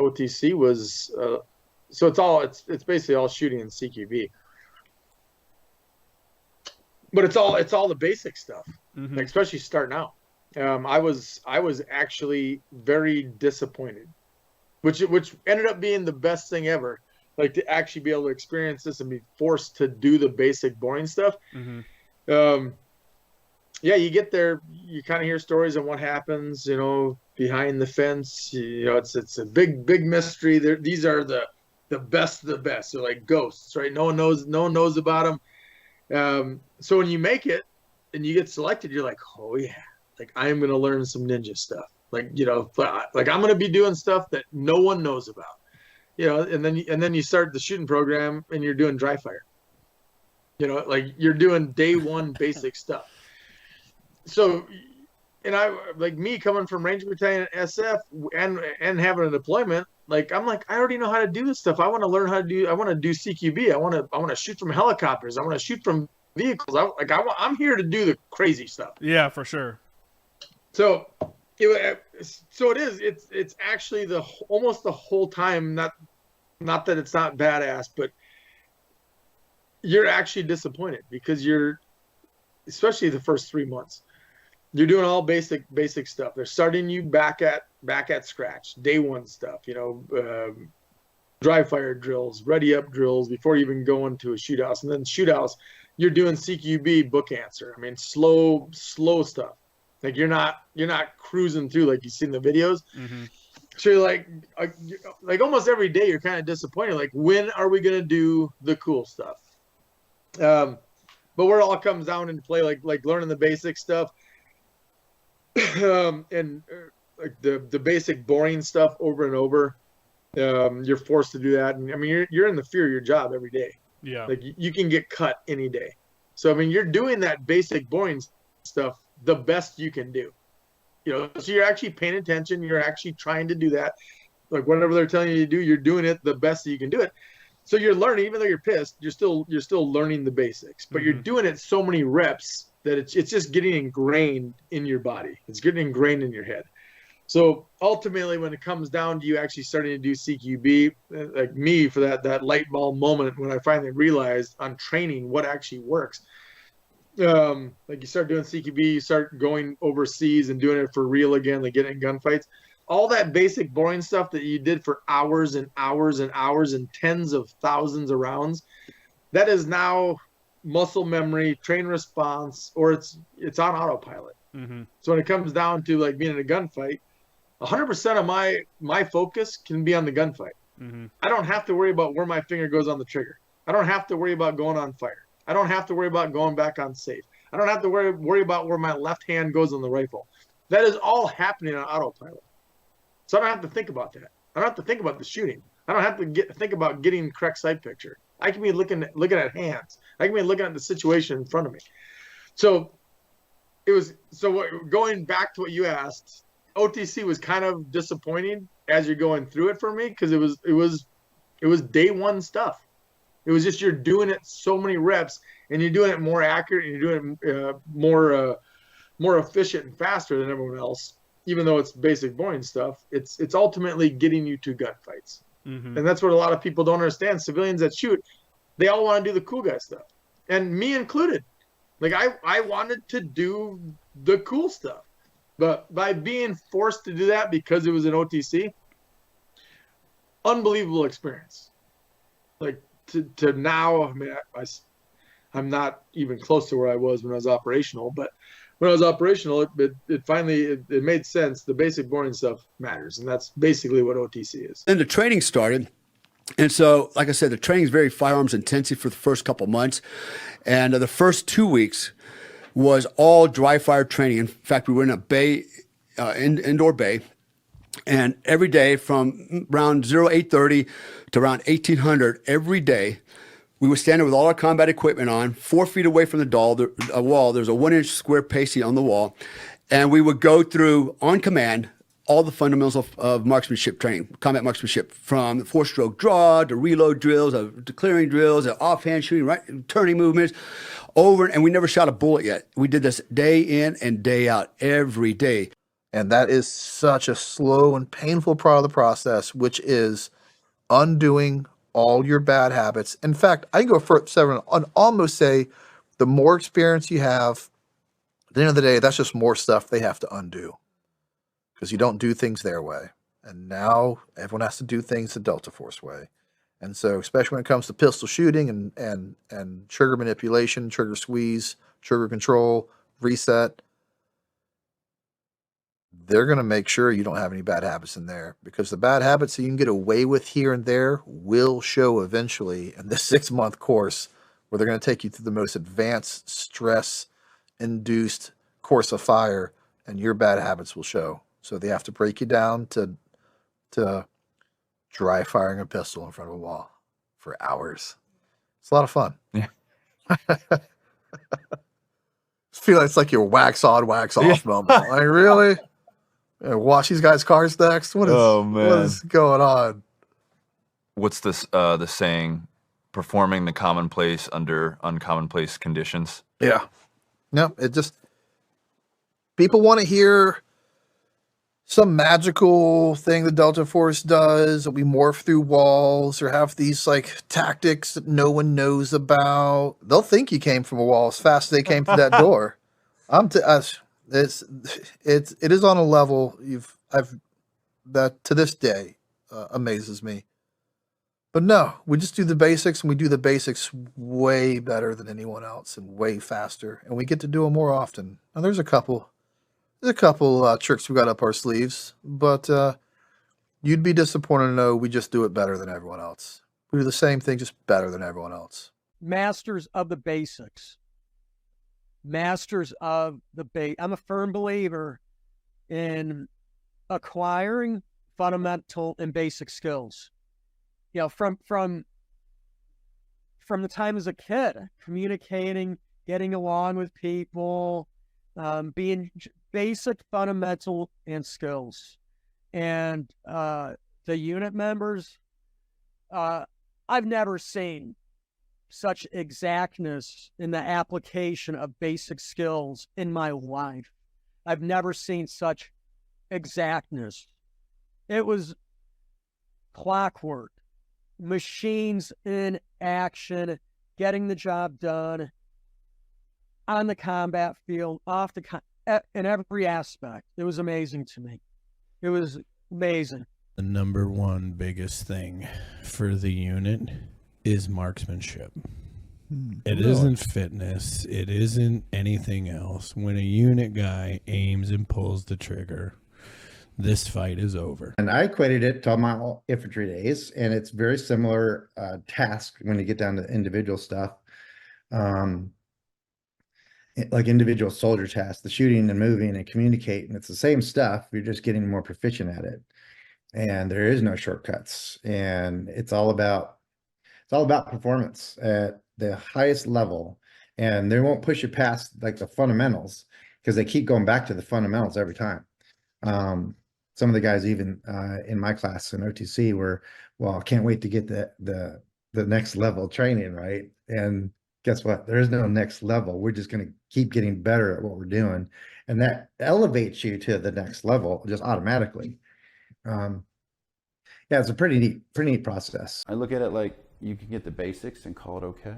OTC was so it's basically all shooting in CQB, but it's all the basic stuff, like especially starting out. I was actually very disappointed, which ended up being the best thing ever. Like to actually be able to experience this and be forced to do the basic boring stuff. Yeah, you get there, you kind of hear stories on what happens, behind the fence. It's a big mystery. These are the best of the best. They're like ghosts, right? No one knows about them. So when you make it and you get selected, you're like, oh yeah, like I am going to learn some ninja stuff. Like, like I'm going to be doing stuff that no one knows about. And then you start the shooting program and you're doing dry fire. Like you're doing day one basic stuff. So, and I, like me coming from Ranger Battalion SF and having a deployment, like I'm like, I already know how to do this stuff. I want to learn how to do. I want to do CQB. I want to shoot from helicopters. I want to shoot from vehicles. I'm here to do the crazy stuff. Yeah, for sure. So it is. It's actually almost the whole time. Not that it's not badass, but you're actually disappointed because especially the first 3 months, you're doing all basic stuff. They're starting you back at scratch, day one stuff. Dry fire drills, ready up drills before you even go into a shoot house, and then shoot house, you're doing CQB book answer. I mean, slow stuff. Like you're not cruising through like you see in the videos. So you're like almost every day you're kind of disappointed. Like, when are we gonna do the cool stuff? But where it all comes down into play, like learning the basic stuff, and like the basic boring stuff over and over. You're forced to do that, and I mean you're in the fear of your job every day. Yeah, like you can get cut any day. So I mean you're doing that basic boring stuff the best you can do. So you're actually paying attention. You're actually trying to do that. Like whatever they're telling you to do, you're doing it the best that you can do it. So you're learning, even though you're pissed, you're still learning the basics. But you're doing it so many reps that it's just getting ingrained in your body. It's getting ingrained in your head. So ultimately, when it comes down to you actually starting to do CQB, like me, for that light bulb moment when I finally realized on training what actually works. Like you start doing CQB, you start going overseas and doing it for real again, like getting in gunfights. All that basic boring stuff that you did for hours and hours and hours and tens of thousands of rounds, that is now muscle memory, train response, or it's on autopilot. So when it comes down to like being in a gunfight, 100% of my focus can be on the gunfight. I don't have to worry about where my finger goes on the trigger. I don't have to worry about going on fire. I don't have to worry about going back on safe. I don't have to worry about where my left hand goes on the rifle. That is all happening on autopilot. So I don't have to think about that. I don't have to think about the shooting. I don't have to think about getting correct sight picture. I can be looking at hands. I can be looking at the situation in front of me. So going back to what you asked, OTC was kind of disappointing as you're going through it for me, because it was day one stuff. It was just you're doing it so many reps, and you're doing it more accurate, and you're doing it more efficient and faster than everyone else. Even though it's basic boring stuff, it's ultimately getting you to gunfights. And that's what a lot of people don't understand. Civilians that shoot, they all want to do the cool guy stuff, and me included. Like I wanted to do the cool stuff, but by being forced to do that because it was an OTC, unbelievable experience. Like to now, I mean, I'm not even close to where I was when I was operational, but when I was operational, it finally made sense. The basic boring stuff matters, and that's basically what OTC is. Then the training started. And so, like I said, the training is very firearms intensive for the first couple months. And the first 2 weeks was all dry fire training. In fact, we were in a bay, indoor bay. And every day from around 0830 to around 1800, every day, we would stand there with all our combat equipment on, 4 feet away from the wall. There's a 1-inch square pasty on the wall. And we would go through, on command, all the fundamentals of marksmanship training, combat marksmanship, from 4-stroke draw to reload drills, to clearing drills, to offhand shooting, right, turning movements, and we never shot a bullet yet. We did this day in and day out, every day. And that is such a slow and painful part of the process, which is undoing all your bad habits. In fact, I can go for seven and almost say the more experience you have, at the end of the day, that's just more stuff they have to undo because you don't do things their way. And now everyone has to do things the Delta Force way. And so, especially when it comes to pistol shooting and trigger manipulation, trigger squeeze, trigger control, reset, they're going to make sure you don't have any bad habits in there, because the bad habits that you can get away with here and there will show eventually in this 6-month course, where they're going to take you through the most advanced stress induced course of fire, and your bad habits will show. So they have to break you down to dry firing a pistol in front of a wall for hours. It's a lot of fun. Yeah. Feel like it's like your wax on, wax off moment. Like, really? Watch these guys' cars next? What is going on? What's this the saying? Performing the commonplace under uncommonplace conditions. Yeah. No, it just, people want to hear some magical thing the Delta Force does, that we morph through walls or have these like tactics that no one knows about. They'll think you came from a wall as fast as they came through that door. It is on a level that to this day amazes me. But no, we just do the basics, and we do the basics way better than anyone else and way faster, and we get to do them more often. Now there's a couple tricks we got up our sleeves, but you'd be disappointed to know we just do it better than everyone else. We do the same thing, just better than everyone else. Masters of the basics. Masters of the I'm a firm believer in acquiring fundamental and basic skills. You know, from the time as a kid, communicating, getting along with people, being basic, fundamental, and skills. And the unit members, I've never seen such exactness in the application of basic skills in my life. I've never seen such exactness. It was clockwork, machines in action, getting the job done on the combat field, off the in every aspect. It was amazing to me. It was amazing. The number one biggest thing for the unit is marksmanship. It isn't fitness. It isn't anything else. When a unit guy aims and pulls the trigger, this fight is over. And I equated it to my infantry days, and it's very similar task when you get down to individual stuff. Like individual soldier tasks, the shooting and moving and communicating, it's the same stuff. You're just getting more proficient at it. And there is no shortcuts. And it's all about performance at the highest level. And they won't push you past like the fundamentals, because they keep going back to the fundamentals every time. Some of the guys even in my class in OTC were, well, I can't wait to get the next level training, right? And guess what? There is no next level. We're just going to keep getting better at what we're doing. And that elevates you to the next level just automatically. Yeah, it's a pretty neat process. I look at it like you can get the basics and call it okay.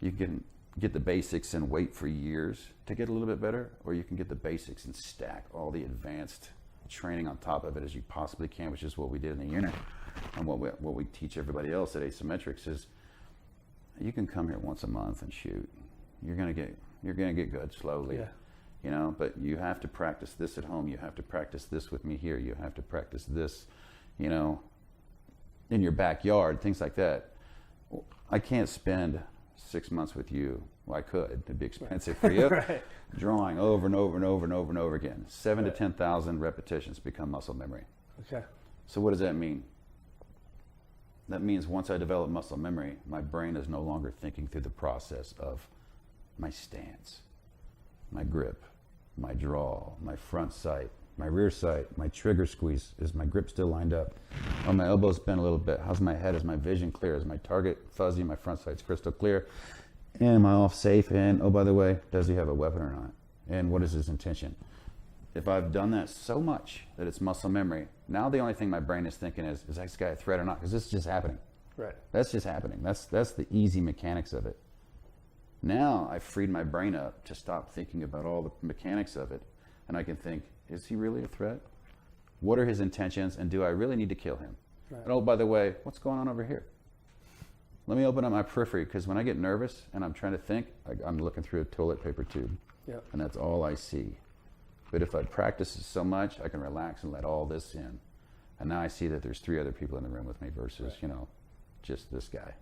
You can get the basics and wait for years to get a little bit better, or you can get the basics and stack all the advanced training on top of it as you possibly can, which is what we did in the unit. And what we teach everybody else at Asymmetrics is, you can come here once a month and shoot. You're gonna get good slowly. Yeah. You know, but you have to practice this at home. You have to practice this with me here. You have to practice this, you know, in your backyard, things like that. I can't spend 6 months with you. Well, I could. It'd be expensive for you. Right. Drawing over and over and over and over and over again. 7,000 to 10,000 repetitions become muscle memory. Okay. So what does that mean? That means once I develop muscle memory, my brain is no longer thinking through the process of my stance, my grip, my draw, my front sight, my rear sight, my trigger squeeze. Is my grip still lined up? Are my elbows bent a little bit? How's my head? Is my vision clear? Is my target fuzzy? My front sight's crystal clear? Am I off safe? And oh, by the way, does he have a weapon or not? And what is his intention? If I've done that so much that it's muscle memory, now the only thing my brain is thinking is this guy a threat or not? Because this is just happening. Right. That's just happening. That's the easy mechanics of it. Now I've freed my brain up to stop thinking about all the mechanics of it, and I can think, is he really a threat? What are his intentions, and do I really need to kill him? Right. And oh, by the way, what's going on over here? Let me open up my periphery, because when I get nervous and I'm trying to think, I'm looking through a toilet paper tube, and that's all I see. But if I practice it so much, I can relax and let all this in. And now I see that there's 3 other people in the room with me versus, just this guy.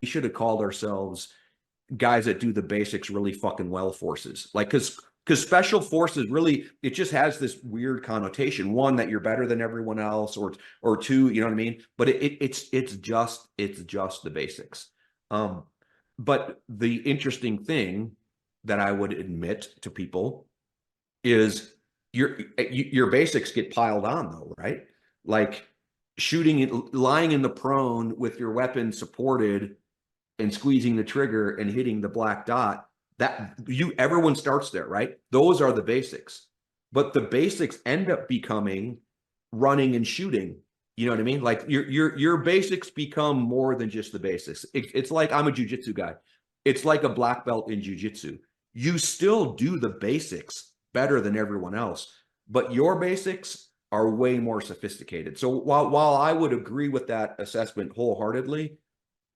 We should have called ourselves guys that do the basics really fucking well forces. Like, because special forces really, it just has this weird connotation. One, that you're better than everyone else, or two, you know what I mean? But it's just the basics. But the interesting thing that I would admit to people is your basics get piled on though, right? Like shooting, lying in the prone with your weapon supported and squeezing the trigger and hitting the black dot. Everyone starts there, right? Those are the basics. But the basics end up becoming running and shooting. You know what I mean? Like your basics become more than just the basics. It's like, I'm a jiu-jitsu guy. It's like a black belt in jiu-jitsu. You still do the basics better than everyone else, but your basics are way more sophisticated. So while I would agree with that assessment wholeheartedly,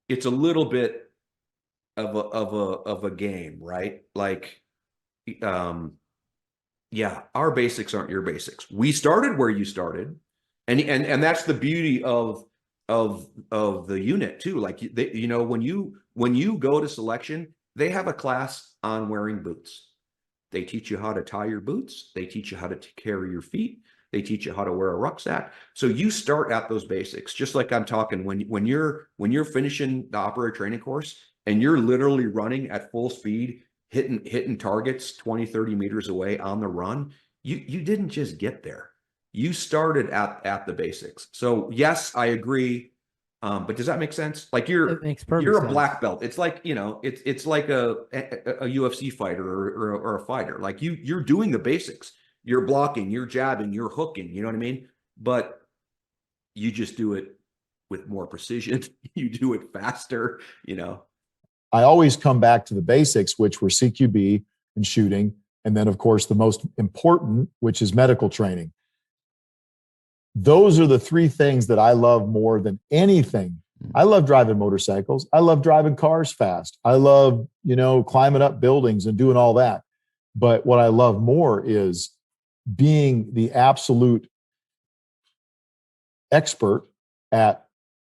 it's a little bit of a game, right? Like, our basics aren't your basics. We started where you started, and that's the beauty of the unit too. Like when you go to selection, they have a class on wearing boots. They teach you how to tie your boots. They teach you how to carry your feet. They teach you how to wear a rucksack. So you start at those basics, just like I'm talking when you're finishing the operator training course and you're literally running at full speed, hitting targets 20, 30 meters away on the run. You didn't just get there. You started at the basics. So yes, I agree. But does that make sense? Like you're a black belt. It's like, it's like a UFC fighter or a fighter. Like you're doing the basics. You're blocking, you're jabbing, you're hooking, you know what I mean? But you just do it with more precision. You do it faster, I always come back to the basics, which were CQB and shooting. And then, of course, the most important, which is medical training. Those are the 3 things that I love more than anything. I love driving motorcycles. I love driving cars fast. I love, climbing up buildings and doing all that. But what I love more is being the absolute expert at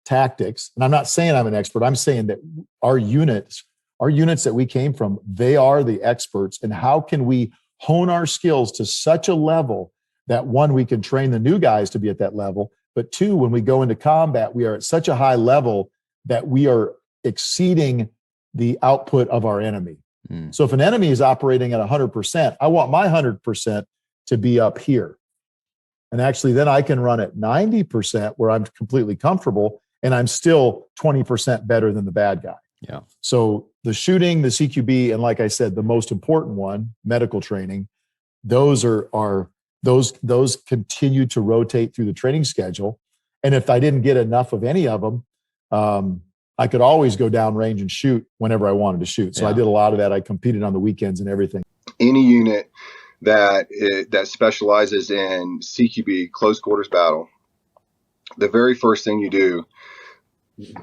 tactics. And I'm not saying I'm an expert. I'm saying that our units that we came from, they are the experts. And how can we hone our skills to such a level that 1, we can train the new guys to be at that level, but 2, when we go into combat, we are at such a high level that we are exceeding the output of our enemy. So if an enemy is operating at 100%, I want my 100% to be up here. And actually then I can run at 90% where I'm completely comfortable and I'm still 20% better than the bad guy. Yeah. So the shooting, the CQB, and like I said, the most important one, medical training, those those continue to rotate through the training schedule. And if I didn't get enough of any of them, I could always go down range and shoot whenever I wanted to shoot. So I did a lot of that. I competed on the weekends and everything. Any unit that specializes in CQB, close quarters battle, the very first thing you do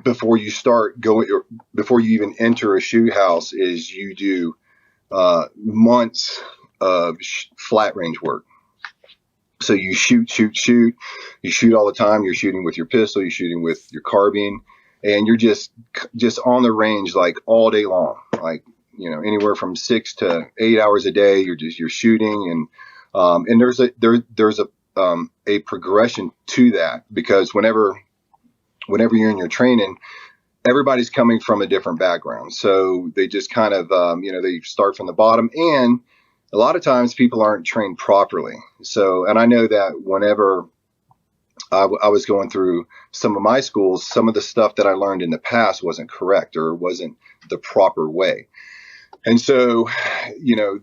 before you even enter a shoot house is you do months of flat range work. So you shoot, you shoot all the time. You're shooting with your pistol, you're shooting with your carbine, and you're just on the range like all day long, like, anywhere from 6 to 8 hours a day. You're shooting, and there's a progression to that, because whenever you're in your training, everybody's coming from a different background. So they just kind of, they start from the bottom, and a lot of times people aren't trained properly. So, and I know that whenever I was going through some of my schools, some of the stuff that I learned in the past wasn't correct or wasn't the proper way. And so,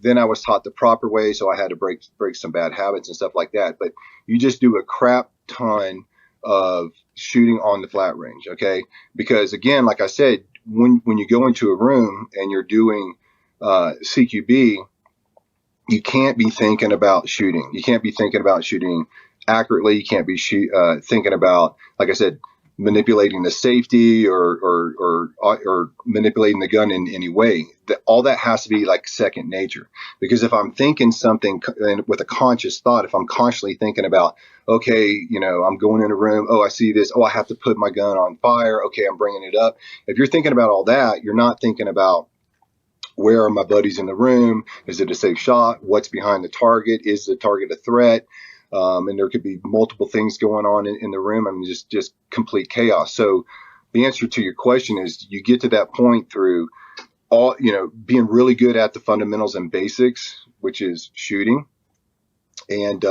then I was taught the proper way. So I had to break some bad habits and stuff like that. But you just do a crap ton of shooting on the flat range. Okay. Because again, like I said, when you go into a room and you're doing CQB, you can't be thinking about shooting. You can't be thinking about shooting accurately. You can't be thinking about, like I said, manipulating the safety or manipulating the gun in any way. All that has to be like second nature. Because if I'm thinking something with a conscious thought, if I'm consciously thinking about, okay, I'm going in a room, oh, I see this, oh, I have to put my gun on fire, okay, I'm bringing it up. If you're thinking about all that, you're not thinking about, where are my buddies in the room? Is it a safe shot? What's behind the target? Is the target a threat? And there could be multiple things going on in the room. I mean, just complete chaos. So the answer to your question is you get to that point through all, being really good at the fundamentals and basics, which is shooting. And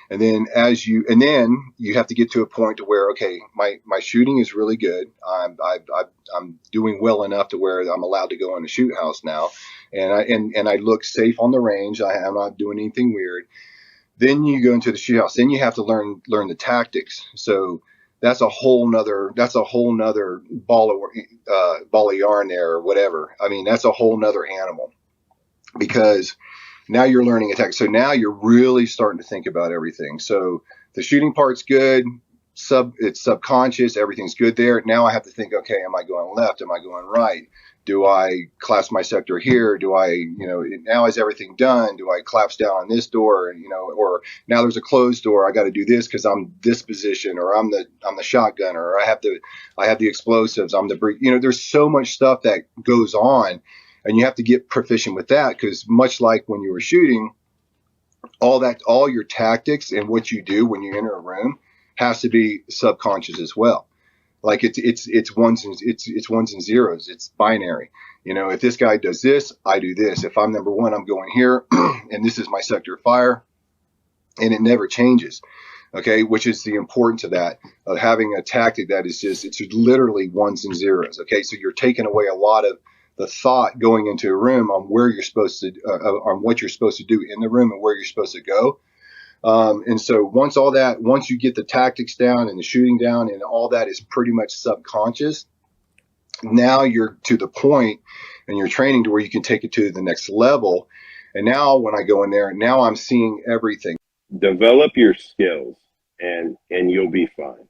then you have to get to a point to where, okay, my shooting is really good. I'm doing well enough to where I'm allowed to go in a shoot house now, and I look safe on the range. I'm not doing anything weird. Then you go into the shoot house. Then you have to learn the tactics. So that's a whole nother ball of yarn there, or whatever. I mean, that's a whole nother animal, because now you're learning attack. So now you're really starting to think about everything. So the shooting part's good. It's subconscious. Everything's good there. Now I have to think, okay, am I going left? Am I going right? Do I collapse my sector here? Do I, now is everything done? Do I collapse down on this door? Or now there's a closed door. I got to do this because I'm this position, or I'm the shotgunner, or I have the explosives. I'm the there's so much stuff that goes on. And you have to get proficient with that, because much like when you were shooting, all your tactics and what you do when you enter a room has to be subconscious as well. Like it's ones and zeros. It's binary. If this guy does this, I do this. If I'm number one, I'm going here, and this is my sector of fire, and it never changes. Okay, which is the importance of that, of having a tactic that is it's literally ones and zeros. Okay, so you're taking away a lot of the thought going into a room on where you're supposed to, on what you're supposed to do in the room and where you're supposed to go. And so once you get the tactics down and the shooting down and all that is pretty much subconscious, now you're to the point and you're training to where you can take it to the next level. And now when I go in there, now I'm seeing everything. Develop your skills and you'll be fine.